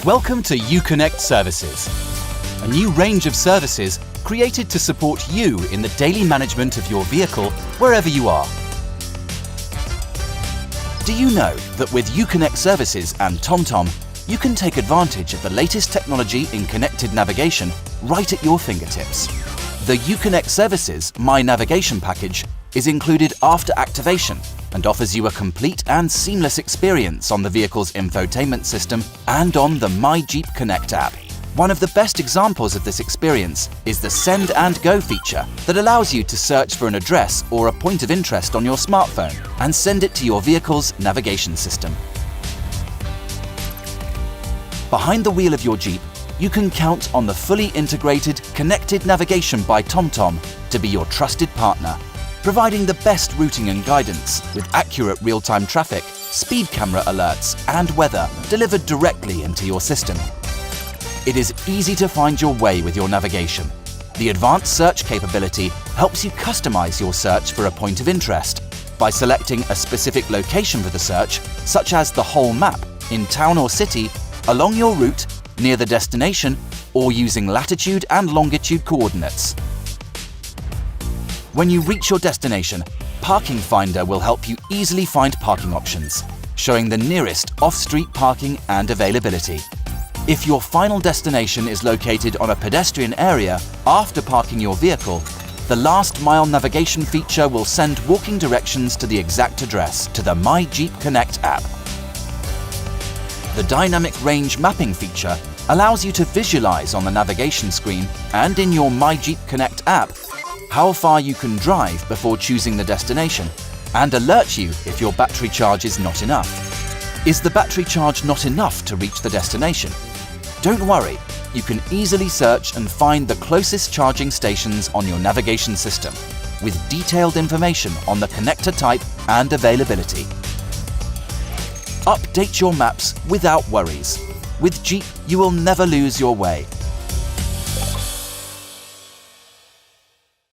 Welcome to Uconnect Services, a new range of services created to support you in the daily management of your vehicle wherever you are. Do you know that with Uconnect Services and TomTom, you can take advantage of the latest technology in connected navigation right at your fingertips? The Uconnect Services My Navigation package is included after activation and offers you a complete and seamless experience on the vehicle's infotainment system and on the My Jeep Connect app. One of the best examples of this experience is the Send and Go feature that allows you to search for an address or a point of interest on your smartphone and send it to your vehicle's navigation system. Behind the wheel of your Jeep, you can count on the fully integrated Connected Navigation by TomTom to be your trusted partner, providing the best routing and guidance with accurate real-time traffic, speed camera alerts and weather delivered directly into your system. It is easy to find your way with your navigation. The advanced search capability helps you customize your search for a point of interest by selecting a specific location for the search, such as the whole map, in town or city, along your route, near the destination, or using latitude and longitude coordinates. When you reach your destination, Parking Finder will help you easily find parking options, showing the nearest off-street parking and availability. If your final destination is located on a pedestrian area after parking your vehicle, the Last Mile navigation feature will send walking directions to the exact address to the My Jeep Connect app. The Dynamic Range Mapping feature allows you to visualize on the navigation screen and in your My Jeep Connect app how far you can drive before choosing the destination and alert you if your battery charge is not enough. Is the battery charge not enough to reach the destination? Don't worry, you can easily search and find the closest charging stations on your navigation system with detailed information on the connector type and availability. Update your maps without worries. With Jeep, you will never lose your way.